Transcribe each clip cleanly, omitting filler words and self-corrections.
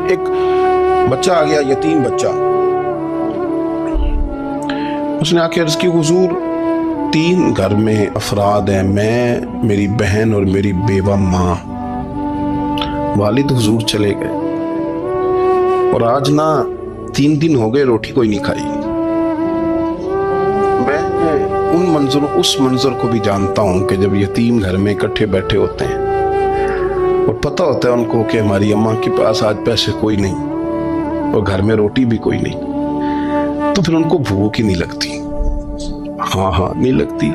ایک بچہ آ گیا، یتیم بچہ، اس نے آ کے عرض کی حضور 3 گھر میں افراد ہیں، میں، میری بہن اور میری بیوہ ماں، والد حضور چلے گئے اور آج نا 3 دن ہو گئے روٹی کوئی نہیں کھائی۔ میں اس منظر کو بھی جانتا ہوں کہ جب یتیم گھر میں اکٹھے بیٹھے ہوتے ہیں اور پتہ ہوتا ہے ان کو کہ ہماری اماں کے پاس آج پیسے کوئی نہیں اور گھر میں روٹی بھی کوئی نہیں، تو پھر ان کو بھوک ہی نہیں لگتی۔ ہاں نہیں لگتی۔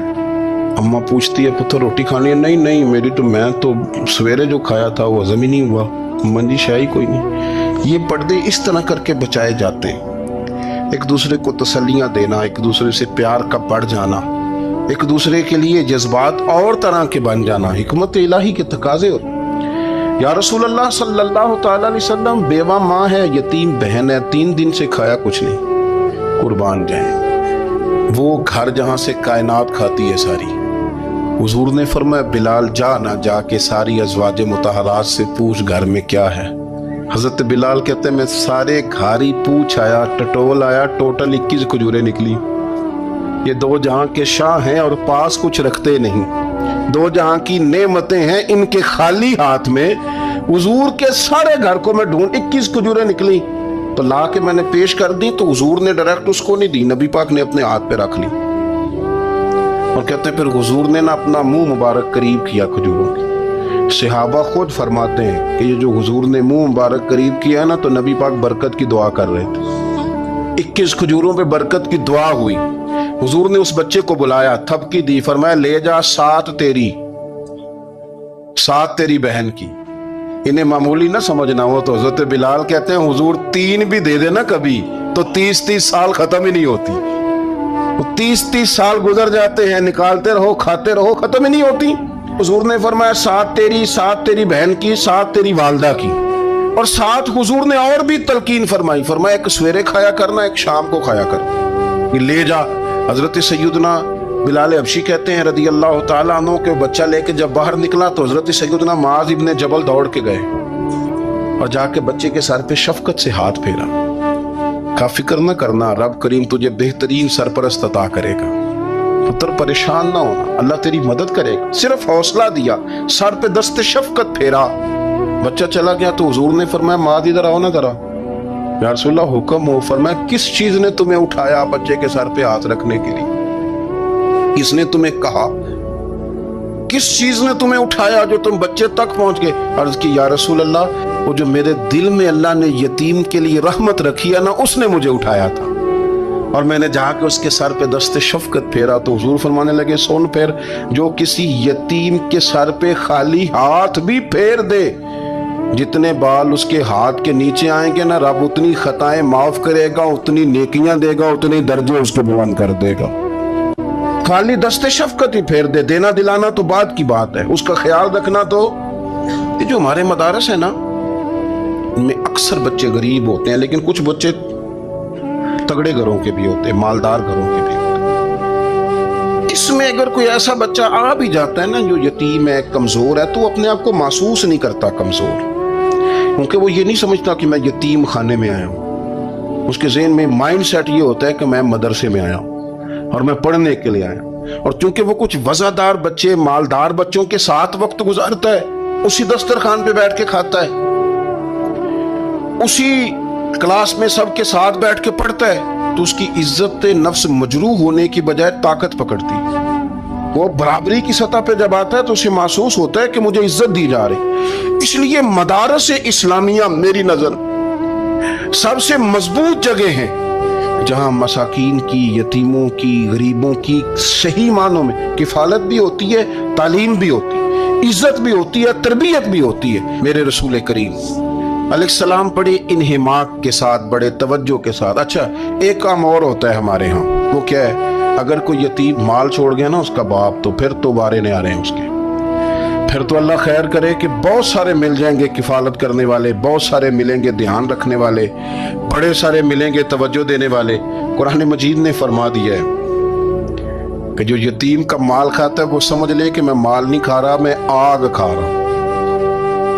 اماں پوچھتی ہے پتر روٹی کھانی ہے؟ نہیں میں تو سویرے جو کھایا تھا وہ ہضم ہی نہیں ہوا، اماں جی شاہی کوئی نہیں۔ یہ پردے اس طرح کر کے بچائے جاتے ہیں، ایک دوسرے کو تسلیاں دینا، ایک دوسرے سے پیار کا بڑھ جانا، ایک دوسرے کے لیے جذبات اور طرح کے بن جانا، حکمت الہی کے تقاضے ہوتے ہیں۔ یا رسول اللہ صلی اللہ تعالی علیہ وسلم، بیوہ ماں ہے، یتیم بہن ہے، 3 دن سے کھایا کچھ نہیں، قربان جائیں۔ وہ گھر جہاں سے کائنات کھاتی ہے ساری، حضور نے فرمایا بلال جا کے ساری ازواج مطہرات سے پوچھ گھر میں کیا ہے۔ حضرت بلال کہتے ہیں میں سارے گھاری پوچھ آیا، ٹٹول آیا، ٹوٹل 21 کھجوریں نکلی۔ یہ 2 جہاں کے شاہ ہیں اور پاس کچھ رکھتے نہیں، 2 جہاں کی نعمتیں ہیں، ان کے خالی ہاتھ میں حضور کے سارے گھر کو میں ڈھونڈ 21 کھجوریں نکلی تو لا کے میں نے پیش کر دی، تو حضور نے ڈائریکٹ اس کو نہیں دی، نبی پاک نے اپنے ہاتھ پہ رکھ لی اور کہتے ہیں پھر حضور نے نا اپنا منہ مبارک قریب کیا کھجوروں کی۔ صحابہ خود فرماتے ہیں کہ یہ جو حضور نے منہ مبارک قریب کیا نا تو نبی پاک برکت کی دعا کر رہے تھے، 21 کھجوروں پہ برکت کی دعا ہوئی۔ حضور نے اس بچے کو بلایا، تھپکی دی، فرمایا لے جا 7 تیری بہن کی۔ انہیں معمولی نہ سمجھنا ہو تو حضرت بلال کہتے ہیں حضور 3 بھی دے دینا کبھی تو 30 سال ختم ہی نہیں ہوتی، 30 سال گزر جاتے ہیں، نکالتے رہو کھاتے رہو، ختم ہی نہیں ہوتی۔ حضور نے فرمایا 7 تیری بہن کی، 7 تیری والدہ کی، اور 7 حضور نے اور بھی تلقین فرمائی، فرمایا ایک سویرے کھایا کرنا، ایک شام کو کھایا کرنا، یہ لے جا۔ حضرت سیدنا بلال حبشی کہتے ہیں رضی اللہ تعالیٰ عنہ کہ بچہ لے کے جب باہر نکلا تو حضرت سیدنا معاذ ابن جبل دوڑ کے گئے اور جا کے بچے کے سر پہ شفقت سے ہاتھ پھیرا، کا فکر نہ کرنا، رب کریم تجھے بہترین سرپرست عطا کرے گا، پتر پریشان نہ ہونا، اللہ تیری مدد کرے گا، صرف حوصلہ دیا، سر پہ دست شفقت پھیرا، بچہ چلا گیا تو حضور نے فرمایا معاذ ادھر آؤ نا ذرا۔ یا رسول اللہ حکم ہو۔ فرمایا کس چیز نے تمہیں اٹھایا بچے کے سر پہ ہاتھ رکھنے کے لیے؟ کس نے تمہیں کہا؟ کس چیز نے تمہیں اٹھایا جو تم بچے تک پہنچ گئے؟ عرض کی یا رسول اللہ وہ جو میرے دل میں اللہ نے یتیم کے لیے رحمت رکھی ہے نا، اس نے مجھے اٹھایا تھا، اور میں نے جا کے اس کے سر پہ دست شفقت پھیرا تو حضور فرمانے لگے سن پھر، جو کسی یتیم کے سر پہ خالی ہاتھ بھی پھیر دے، جتنے بال اس کے ہاتھ کے نیچے آئیں گے نا، رب اتنی خطائیں معاف کرے گا، اتنی نیکیاں دے گا، اتنے درجے اس کو بلند کر دے گا۔ خالی دست شفقت ہی پھیر دے، دینا دلانا تو بعد کی بات ہے، اس کا خیال رکھنا تو۔ یہ جو ہمارے مدارس ہیں نا، ان میں اکثر بچے غریب ہوتے ہیں، لیکن کچھ بچے تگڑے گھروں کے بھی ہوتے ہیں، مالدار گھروں کے بھی ہوتے ہیں۔ اس میں اگر کوئی ایسا بچہ آ بھی جاتا ہے نا جو یتیم ہے، کمزور ہے، تو اپنے آپ کو محسوس نہیں کرتا کمزور، کیونکہ وہ یہ نہیں سمجھتا کہ میں یتیم خانے میں آیا ہوں۔ اس کے ذہن میں مائنڈ سیٹ یہ ہوتا ہے کہ میں مدرسے میں آیا ہوں اور میں پڑھنے کے لیے آیا ہوں، اور چونکہ وہ کچھ وزادار بچے، مالدار بچوں کے ساتھ وقت گزارتا ہے، اسی دسترخوان پہ بیٹھ کے کھاتا ہے، اسی کلاس میں سب کے ساتھ بیٹھ کے پڑھتا ہے، تو اس کی عزت نفس مجروح ہونے کی بجائے طاقت پکڑتی ہے۔ وہ برابری کی سطح پہ جب آتا ہے تو اسے محسوس ہوتا ہے کہ مجھے عزت دی جا رہی۔ اس لیے مدارس اسلامیہ میری نظر سب سے مضبوط جگہ ہیں جہاں مساکین کی، یتیموں کی، غریبوں کی صحیح معنوں میں کفالت بھی ہوتی ہے، تعلیم بھی ہوتی ہے، عزت بھی ہوتی ہے، تربیت بھی ہوتی ہے۔ میرے رسول کریم علیہ السلام بڑے انہماک کے ساتھ، بڑے توجہ کے ساتھ۔ اچھا ایک کام اور ہوتا ہے ہمارے ہاں، وہ کیا ہے؟ اگر کوئی یتیم مال چھوڑ گیا نا اس کا باپ، تو پھر تو بارے نہیں آ رہے ہیں اس کے، پھر تو اللہ خیر کرے کہ بہت سارے مل جائیں گے کفالت کرنے والے، بہت سارے ملیں گے دھیان رکھنے والے، بڑے سارے ملیں گے توجہ دینے والے۔ قرآن مجید نے فرما دیا ہے کہ جو یتیم کا مال کھاتا ہے وہ سمجھ لے کہ میں مال نہیں کھا رہا، میں آگ کھا رہا ہوں۔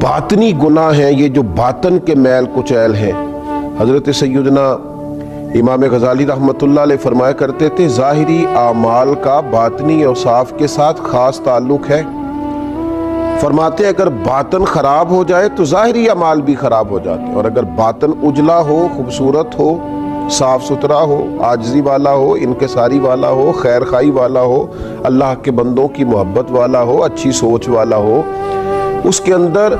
باطنی گناہ ہیں، یہ جو باطن کے میل کچیل ہیں، حضرت سیدنا امام غزالی رحمۃ اللہ علیہ فرمایا کرتے تھے ظاہری اعمال کا باطنی اوصاف کے ساتھ خاص تعلق ہے۔ فرماتے ہیں اگر باطن خراب ہو جائے تو ظاہری اعمال بھی خراب ہو جاتے ہیں، اور اگر باطن اجلا ہو، خوبصورت ہو، صاف ستھرا ہو، عاجزی والا ہو، انکساری والا ہو، خیر خواہی والا ہو، اللہ کے بندوں کی محبت والا ہو، اچھی سوچ والا ہو، اس کے اندر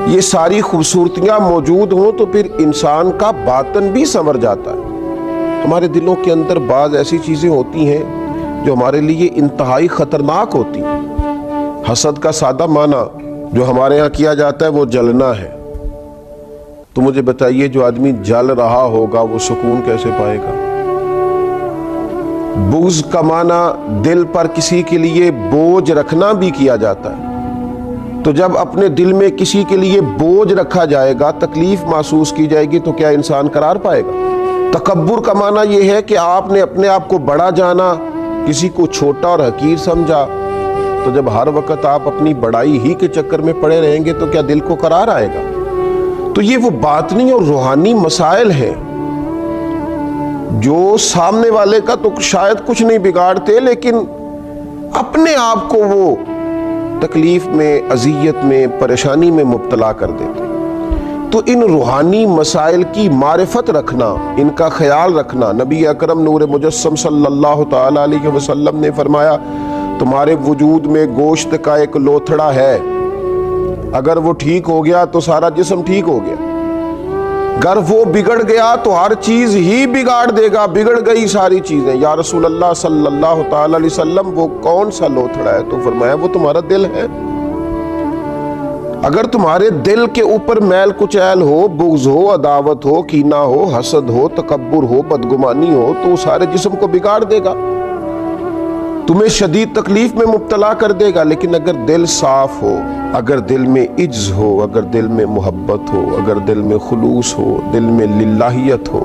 یہ ساری خوبصورتیاں موجود ہوں تو پھر انسان کا باطن بھی سنور جاتا ہے۔ ہمارے دلوں کے اندر بعض ایسی چیزیں ہوتی ہیں جو ہمارے لیے انتہائی خطرناک ہوتی ہیں۔ حسد کا سادہ معنی جو ہمارے ہاں کیا جاتا ہے وہ جلنا ہے۔ تو مجھے بتائیے جو آدمی جل رہا ہوگا وہ سکون کیسے پائے گا؟ بغض کا معنی دل پر کسی کے لیے بوجھ رکھنا بھی کیا جاتا ہے۔ تو جب اپنے دل میں کسی کے لیے بوجھ رکھا جائے گا، تکلیف محسوس کی جائے گی تو کیا انسان قرار پائے گا؟ تکبر کا معنی یہ ہے کہ آپ نے اپنے آپ کو بڑا جانا، کسی کو چھوٹا اور حقیر سمجھا۔ تو جب ہر وقت آپ اپنی بڑائی ہی کے چکر میں پڑے رہیں گے تو کیا دل کو قرار آئے گا؟ تو یہ وہ باطنی اور روحانی مسائل ہیں جو سامنے والے کا تو شاید کچھ نہیں بگاڑتے، لیکن اپنے آپ کو وہ تکلیف میں، اذیت میں، پریشانی میں مبتلا کر دیتے۔ تو ان روحانی مسائل کی معرفت رکھنا، ان کا خیال رکھنا، نبی اکرم نور مجسم صلی اللہ تعالی علیہ وسلم نے فرمایا تمہارے وجود میں گوشت کا ایک لوتھڑا ہے، اگر وہ ٹھیک ہو گیا تو سارا جسم ٹھیک ہو گیا، اگر وہ بگڑ گیا تو ہر چیز ہی بگاڑ دے گا، بگڑ گئی ساری چیزیں۔ یا رسول اللہ صلی اللہ تعالی علیہ وسلم وہ کون سا لوتھڑا ہے؟ تو فرمایا وہ تمہارا دل ہے۔ اگر تمہارے دل کے اوپر میل کچیل ہو، بغض ہو، عداوت ہو، کینہ ہو، حسد ہو، تکبر ہو، بدگمانی ہو تو سارے جسم کو بگاڑ دے گا، تمہیں شدید تکلیف میں مبتلا کر دے گا۔ لیکن اگر دل صاف ہو، اگر دل میں عجز ہو، اگر دل میں محبت ہو، اگر دل میں خلوص ہو، دل میں للہیت ہو،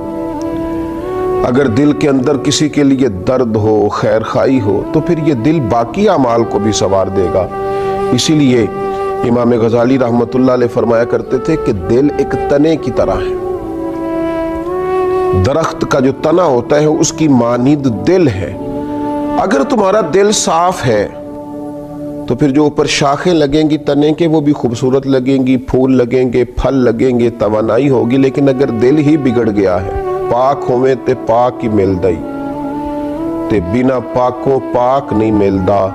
اگر دل کے اندر کسی کے لیے درد ہو، خیر خواہی ہو، تو پھر یہ دل باقی اعمال کو بھی سنوار دے گا۔ اسی لیے امام غزالی رحمۃ اللہ علیہ فرمایا کرتے تھے کہ دل ایک تنے کی طرح ہے، درخت کا جو تنا ہوتا ہے اس کی مانند دل ہے۔ اگر تمہارا دل صاف ہے تو پھر جو اوپر شاخیں لگیں گی تنے کے وہ بھی خوبصورت لگیں گی، پھول لگیں گے، پھل لگیں گے، توانائی ہوگی۔ لیکن اگر دل ہی بگڑ گیا ہے، پاک ہوئے تے پاک ہی ملدائی تے بنا پاکوں پاک نہیں ملدا،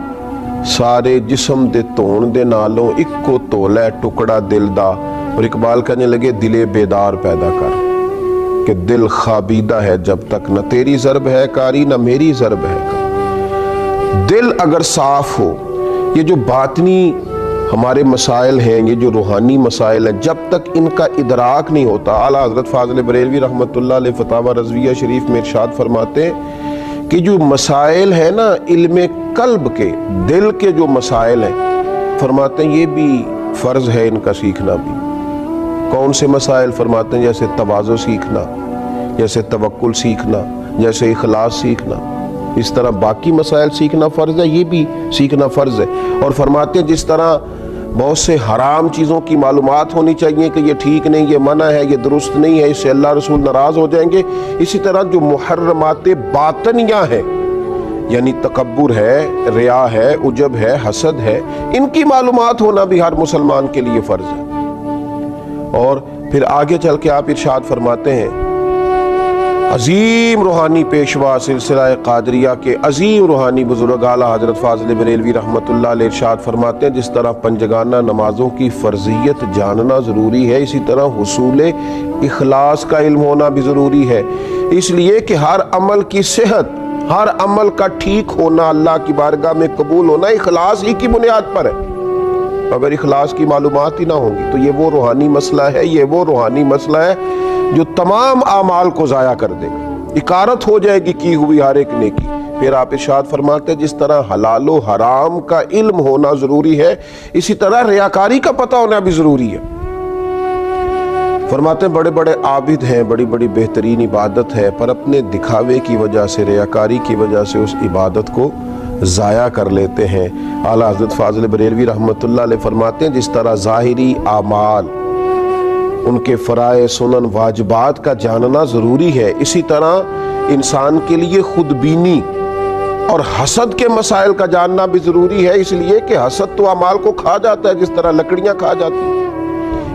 سارے جسم دے تون دے نالوں اکو تولے ٹکڑا دل دا۔ اور اقبال کہنے لگے دلے بیدار پیدا کر کہ دل خوابیدہ ہے جب تک، نہ تیری ضرب ہے کاری نہ میری ضرب ہے کاری۔ دل اگر صاف ہو، یہ جو باطنی ہمارے مسائل ہیں، یہ جو روحانی مسائل ہیں، جب تک ان کا ادراک نہیں ہوتا، اعلیٰ حضرت فاضل بریلوی رحمۃ اللہ علیہ فتاوی رضویہ شریف میں ارشاد فرماتے ہیں کہ جو مسائل ہیں نا علم قلب کے، دل کے جو مسائل ہیں، فرماتے ہیں یہ بھی فرض ہے ان کا سیکھنا بھی۔ کون سے مسائل؟ فرماتے ہیں جیسے تواضع سیکھنا، جیسے توکل سیکھنا، جیسے اخلاص سیکھنا، اس طرح باقی مسائل سیکھنا فرض ہے، یہ بھی سیکھنا فرض ہے۔ اور فرماتے ہیں جس طرح بہت سے حرام چیزوں کی معلومات ہونی چاہیے کہ یہ ٹھیک نہیں، یہ منع ہے، یہ درست نہیں ہے، اس سے اللہ رسول ناراض ہو جائیں گے، اسی طرح جو محرمات باطنیہ ہیں، یعنی تکبر ہے، ریا ہے، عجب ہے، حسد ہے، ان کی معلومات ہونا بھی ہر مسلمان کے لیے فرض ہے۔ اور پھر آگے چل کے آپ ارشاد فرماتے ہیں عظیم روحانی پیشوا سلسلہ قادریہ کے عظیم روحانی بزرگ اعلیٰ حضرت فاضل بریلوی رحمۃ اللہ علیہ ارشاد فرماتے ہیں جس طرح پنجگانہ نمازوں کی فرضیت جاننا ضروری ہے، اسی طرح حصول اخلاص کا علم ہونا بھی ضروری ہے، اس لیے کہ ہر عمل کی صحت، ہر عمل کا ٹھیک ہونا، اللہ کی بارگاہ میں قبول ہونا اخلاص ہی کی بنیاد پر ہے۔ اگر اخلاص کی معلومات ہی نہ ہوں گی تو یہ وہ روحانی مسئلہ ہے، یہ وہ روحانی مسئلہ ہے جو تمام اعمال کو ضائع کر دے گا، اکارت ہو جائے گی کی ہوئی ہر ایک نیکی۔ پھر آپ ارشاد فرماتے ہیں جس طرح حلال و حرام کا علم ہونا ضروری ہے، اسی طرح ریاکاری کا پتہ ہونا بھی ضروری ہے۔ فرماتے ہیں بڑے بڑے عابد ہیں، بڑی بڑی بہترین عبادت ہے، پر اپنے دکھاوے کی وجہ سے، ریاکاری کی وجہ سے اس عبادت کو ضائع کر لیتے ہیں۔ اعلیٰ حضرت فاضل بریلوی رحمۃ اللہ علیہ فرماتے ہیں جس طرح ظاہری اعمال ان کے فرائض سنن واجبات کا جاننا ضروری ہے، اسی طرح انسان کے لیے خود بینی اور حسد کے مسائل کا جاننا بھی ضروری ہے، اس لیے کہ حسد تو اعمال کو کھا جاتا ہے جس طرح لکڑیاں کھا جاتی ہیں۔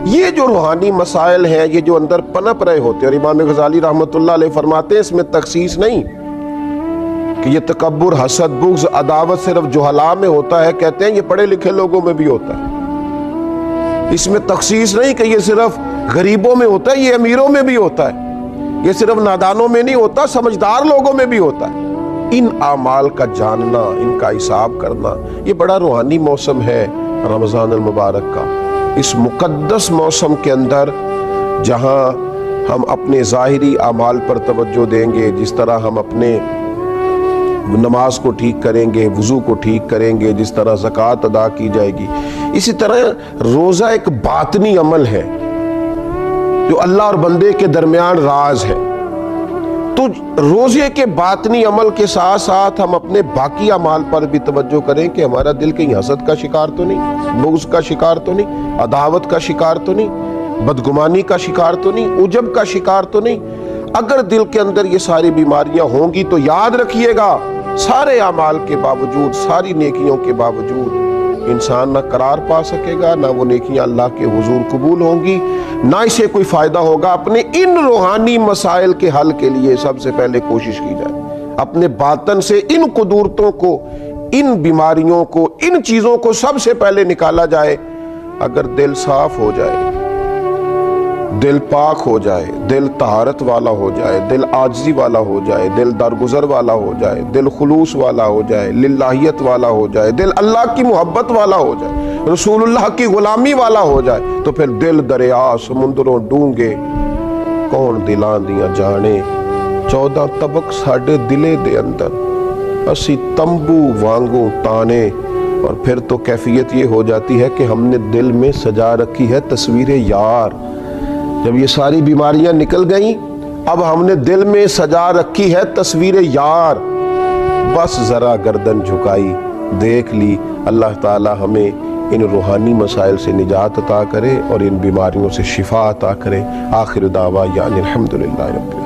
یہ جو روحانی مسائل ہیں، یہ جو اندر پنپ رہے ہوتے ہیں، اور امام غزالی رحمۃ اللہ علیہ فرماتے ہیں اس میں تخصیص نہیں کہ یہ تکبر، حسد، بغض، عداوت صرف جہلاء میں ہوتا ہے، کہتے ہیں یہ پڑھے لکھے لوگوں میں بھی ہوتا ہے۔ اس میں تخصیص نہیں کہ یہ صرف غریبوں میں ہوتا ہے، یہ امیروں میں بھی ہوتا ہے، یہ صرف نادانوں میں نہیں ہوتا، سمجھدار لوگوں میں بھی ہوتا ہے۔ ان اعمال کا جاننا، ان کا حساب کرنا، یہ بڑا روحانی موسم ہے رمضان المبارک کا۔ اس مقدس موسم کے اندر جہاں ہم اپنے ظاہری اعمال پر توجہ دیں گے، جس طرح ہم اپنے نماز کو ٹھیک کریں گے، وضو کو ٹھیک کریں گے، جس طرح زکوٰۃ ادا کی جائے گی، اسی طرح روزہ ایک باطنی عمل ہے جو اللہ اور بندے کے درمیان راز ہے۔ تو روزے کے باطنی عمل کے ساتھ ساتھ ہم اپنے باقی اعمال پر بھی توجہ کریں کہ ہمارا دل کہیں حسد کا شکار تو نہیں، بغض کا شکار تو نہیں، عداوت کا شکار تو نہیں، بدگمانی کا شکار تو نہیں، عجب کا شکار تو نہیں۔ اگر دل کے اندر یہ ساری بیماریاں ہوں گی تو یاد رکھیے گا، سارے اعمال کے باوجود، ساری نیکیوں کے باوجود انسان نہ قرار پا سکے گا، نہ وہ نیکیاں اللہ کے حضور قبول ہوں گی، نہ اسے کوئی فائدہ ہوگا۔ اپنے ان روحانی مسائل کے حل کے لیے سب سے پہلے کوشش کی جائے، اپنے باطن سے ان قدورتوں کو، ان بیماریوں کو، ان چیزوں کو سب سے پہلے نکالا جائے۔ اگر دل صاف ہو جائے، دل پاک ہو جائے، دل طہارت والا ہو جائے، دل عاجزی والا ہو جائے، دل درگزر والا ہو جائے، دل خلوص والا ہو جائے، للہیت والا ہو جائے، دل اللہ کی محبت والا ہو جائے، رسول اللہ کی غلامی والا ہو جائے، تو پھر دل دریا سمندروں ڈونگے کون دلاں دیاں جانے، 14 طبق ساڈے دلے دے اندر اسی تمبو وانگوں تانے۔ اور پھر تو کیفیت یہ ہو جاتی ہے کہ ہم نے دل میں سجا رکھی ہے تصویر یار۔ جب یہ ساری بیماریاں نکل گئیں، اب ہم نے دل میں سجا رکھی ہے تصویر یار، بس ذرا گردن جھکائی، دیکھ لی۔ اللہ تعالی ہمیں ان روحانی مسائل سے نجات عطا کرے اور ان بیماریوں سے شفا عطا کرے۔ آخر دعوانا الحمدللہ رب العالمین۔